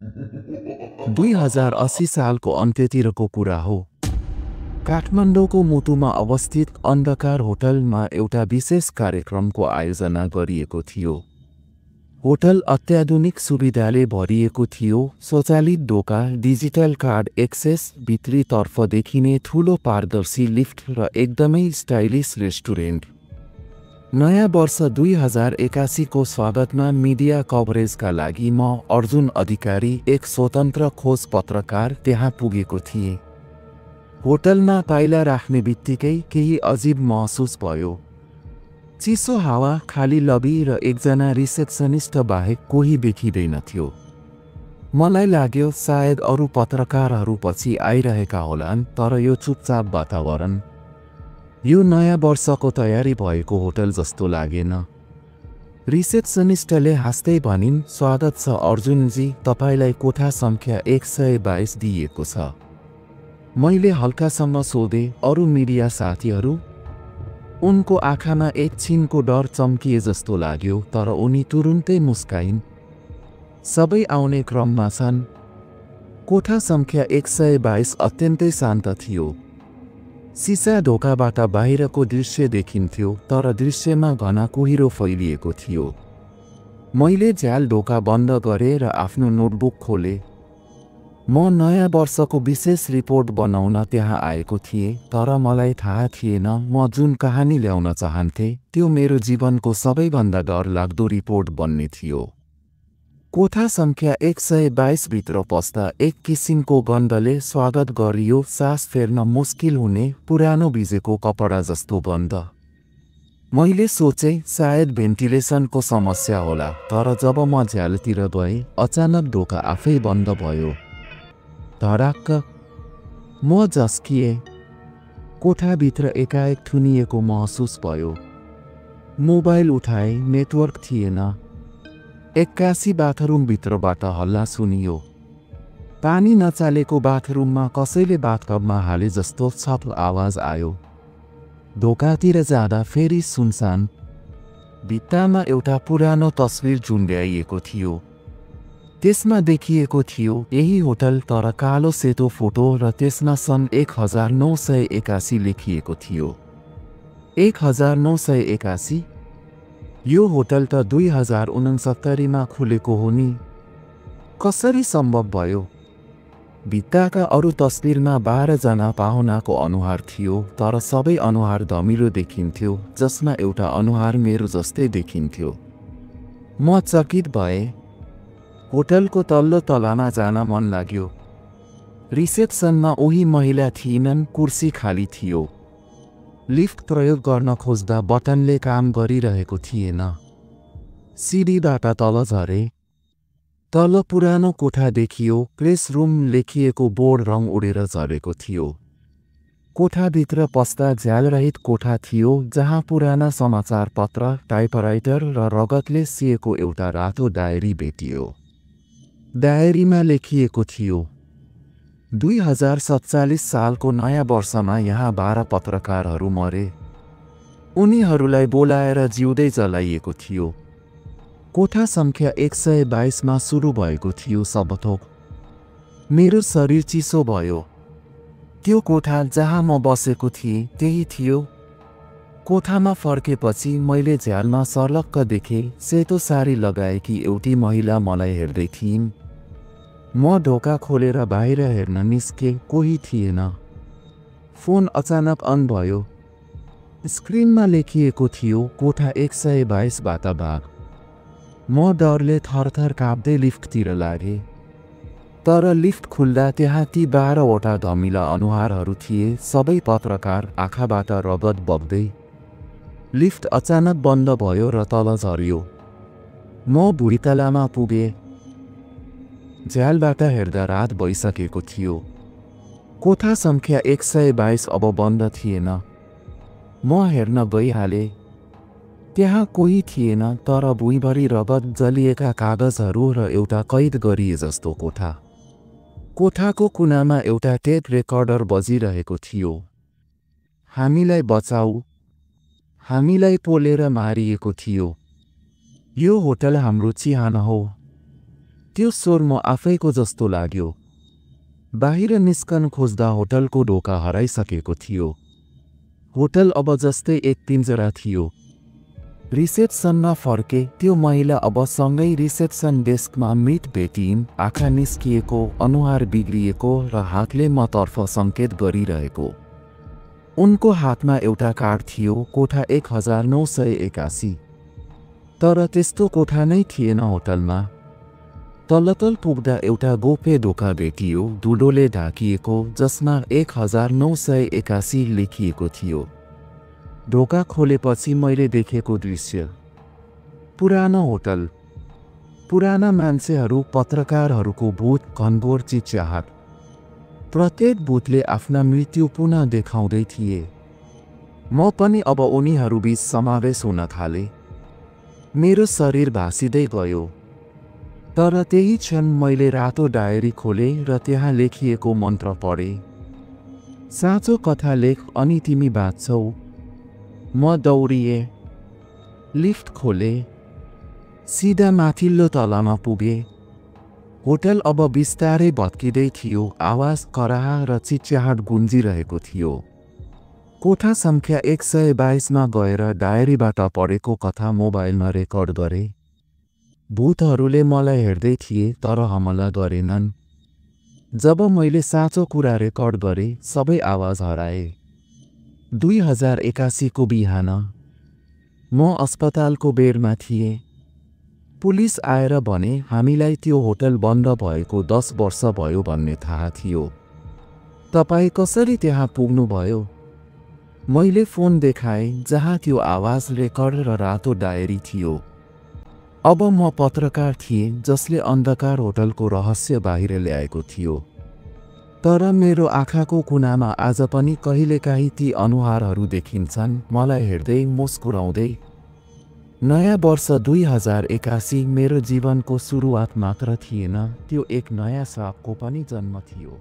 2080 सालको अन्त्यतिरको कुरा हो। काठमाडौँको मुटुमा अवस्थित अन्धकार होटलमा एउटा विशेष कार्यक्रमको आयोजना गरिएको थियो। होटल अत्याधुनिक सुविधाले भरिएको थियो। स्वचालित ढोका, डिजिटल कार्ड एक्सेस, भित्री तर्फ देखिने ठूलो पारदर्शी लिफ्ट र एकदमै स्टाइलिस रेस्टुरेन्ट। नयाँ वर्ष 2081 को स्वागतमा मिडिया कभरेजका लागि म अर्जुन अधिकारी, एक स्वतन्त्र खोज पत्रकार, त्यहाँ पुगेको थिएँ। होटलमा पाइला राख्ने बित्तिकै केही अजीब महसुस भयो। चिसो हावा, खाली लबी र एकजना रिसेप्सनिस्ट बाहेक कोही देखिँदैनथ्यो। मलाई लाग्यो सायद अरू पत्रकारहरू पछि आइरहेका होलान्, तर यो चुपचाप वातावरण, यो नयाँ वर्षको तयारी भएको होटल जस्तो लागेन। रिसेप्सनिस्टले हाँस्दै भनिन्, स्वागत छ अर्जुनजी, तपाईलाई कोठा सङ्ख्या 122 दिइएको छ। मैले हल्कासँग सोधेँ, अरू मिडिया साथीहरू? उनको आँखामा एकछिनको डर चम्किए जस्तो लाग्यो, तर उनी तुरुन्तै मुस्काइन्। सबै आउने क्रममा छन्। कोठा सङ्ख्या 122 अत्यन्तै शान्त थियो। सिसा ढोकाबाट बाहिरको दृश्य देखिन्थ्यो, तर दृश्यमा घना कुहिरो फैलिएको थियो। मैले झ्याल ढोका बन्द गरेँ र आफ्नो नोटबुक खोलेँ। म नयाँ वर्षको विशेष रिपोर्ट बनाउन त्यहाँ आएको थिएँ, तर मलाई थाहा थिएन म जुन कहानी ल्याउन चाहन्थेँ त्यो मेरो जीवनको सबैभन्दा डरलाग्दो रिपोर्ट बन्ने थियो। कोठा सङ्ख्या 122 भित्र पस्दा एक किसिमको गन्धले स्वागत गरियो, सास फेर्न मुस्किल हुने, पुरानो भिजेको कपडा जस्तो गन्ध। मैले सोचेँ सायद भेन्टिलेसनको समस्या होला, तर जब म झ्यालतिर गएँ, अचानक ढोका आफै बन्द भयो। धडाक्क। म झस्किएँ। कोठाभित्र एकाएक थुनिएको महसुस भयो। मोबाइल उठाएँ, नेटवर्क थिएन। एक्कासी बाथरुमभित्रबाट हल्ला सुनियो। पानी नचालेको बाथरुममा कसैले बाथटबमा हाले जस्तो छप आवाज आयो। ढोकातिर जाँदा फेरि सुनसान। भित्तामा एउटा पुरानो तस्बिर झुन्ड्याइएको थियो। त्यसमा देखिएको थियो यही होटल, तर कालो सेतो फोटो र त्यसमा सन् 1981 लेखिएको थियो। 1981? यो होटल त 2069 मा खुलेको हो नि। कसरी सम्भव भयो? भित्ताका अरू तस्बिरमा 12 जना पाहुनाको अनुहार थियो, तर सबै अनुहार धमिलो देखिन्थ्यो, जसमा एउटा अनुहार मेरो जस्तै देखिन्थ्यो। म चकित भएँ। होटलको तल्लो तलामा जान मन लाग्यो। रिसेप्सनमा उही महिला थिइनन्, कुर्सी खाली थियो। लिफ्ट प्रयोग गर्न खोज्दा बटनले काम गरिरहेको थिएन। सिडीबाट तल झरेँ। तल पुरानो कोठा देखियो, प्रेस रुम लेखिएको बोर्ड रङ उडेर झरेको थियो। कोठाभित्र पस्दा झ्यालरहित कोठा थियो, जहाँ पुराना समाचार पत्र, टाइपराइटर र रगतले सिएको एउटा रातो डायरी भेटियो। डायरीमा लेखिएको थियो, 2047 सालको नयाँ वर्षमा यहाँ 12 पत्रकारहरू मरे। उनीहरूलाई बोलाएर जिउँदै जलाइएको थियो। कोठा सङ्ख्या 122 मा सुरु भएको थियो सबथोक। मेरो शरीर चिसो भयो। त्यो कोठा जहाँ म बसेको थिएँ त्यही थियो। कोठामा फर्केपछि मैले झ्यालमा सर्लक्क देखेँ, सेतो साडी लगाएकी एउटी महिला मलाई हेर्दै थिइन्। म ढोका खोलेर बाहिर हेर्न निस्केँ, कोही थिएन। फोन अचानक अन भयो। स्क्रिनमा लेखिएको थियो, कोठा 122 बाट भाग। म डरले थरथर काँप्दै लिफ्टतिर लागेँ। तर लिफ्ट खुल्दा त्यहाँ ती 12 वटा धमिला अनुहारहरू थिए, सबै पत्रकार, आँखाबाट रगत बग्दै। लिफ्ट अचानक बन्द भयो र तल झर्यो। म भुइँतलामा पुगेँ। झ्यालबाट हेर्दा रात भइसकेको थियो। कोठा सङ्ख्या 122 अब बन्द थिएन। म हेर्न गइहालेँ। त्यहाँ कोही थिएन, तर भुइँभरि रगत, जलिएका कागजहरू र एउटा कैद गरिए जस्तो कोठा। कोठाको कुनामा एउटा टेप रेकर्डर बजिरहेको थियो। हामीलाई बचाऊ, हामीलाई पोलेर मारिएको थियो। यो होटल हाम्रो चिहान हो। त्यो स्वर म आफैको जस्तो लाग्यो। बाहिर निस्कन खोज्दा होटलको ढोका हराइसकेको थियो। होटल अब जस्तै एक पिन्जरा थियो। रिसेप्सनमा फर्के त्यो महिला अब सँगै रिसेप्सन डेस्कमा मिट भेटिन्, आँखा निस्किएको, अनुहार बिग्रिएको र हातले मतर्फ सङ्केत गरिरहेको। उनको हातमा एउटा कार्ड थियो, कोठा 1981। तर त्यस्तो कोठा नै थिएन होटलमा। तलतल पुग्दा एउटा गोप्य ढोका भेटियो, धुलोले ढाकिएको, जसमा 1981 लेखिएको थियो। ढोका खोलेपछि मैले देखेको दृश्य। पुरानो होटल, पुराना मान्छेहरू, पत्रकारहरूको भूत, घनघोर चिच्याहाट। प्रत्येक भूतले आफ्ना मृत्यु पुनः देखाउँदै थिए। म पनि अब उनीहरूबीच समावेश हुन थालेँ। मेरो शरीर भासिँदै गयो। तर त्यही क्षण मैले रातो डायरी खोलेँ र त्यहाँ लेखिएको मन्त्र पढेँ। साँचो कथा लेख अनि तिमी बाँच्छौ। म दौडिएँ, लिफ्ट खोलेँ, सिधा माथिल्लो तलामा पुगेँ। होटल अब बिस्तारै भत्किँदै थियो, आवाज कराहा र चिच्याहाट गुन्जिरहेको थियो। कोठा सङ्ख्या 122मा गएर डायरीबाट पढेको कथा मोबाइलमा रेकर्ड गरेँ। भूतहरूले मलाई हेर्दै थिए तर हमला गरेनन्। जब मैले साँचो कुरा रेकर्ड गरेँ, सबै आवाज हराए। 2081 को बिहान म अस्पतालको बेडमा थिएँ। पुलिस आएर भने हामीलाई त्यो होटल बन्द भएको 10 वर्ष भयो भन्ने थाहा थियो। तपाईँ कसरी त्यहाँ पुग्नुभयो? मैले फोन देखाएँ जहाँ त्यो आवाज रेकर्ड र रातो डायरी थियो। अब म पत्रकार थिएँ जसले अन्धकार होटलको रहस्य बाहिर ल्याएको थियो। तर मेरो आँखाको कुनामा आज पनि कहिलेकाहीँ ती अनुहारहरू देखिन्छन्, मलाई हेर्दै, मुस्कुराउँदै। नयाँ वर्ष 2081 मेरो जीवनको सुरुवात मात्र थिएन, त्यो एक नयाँ सापको पनि जन्म थियो।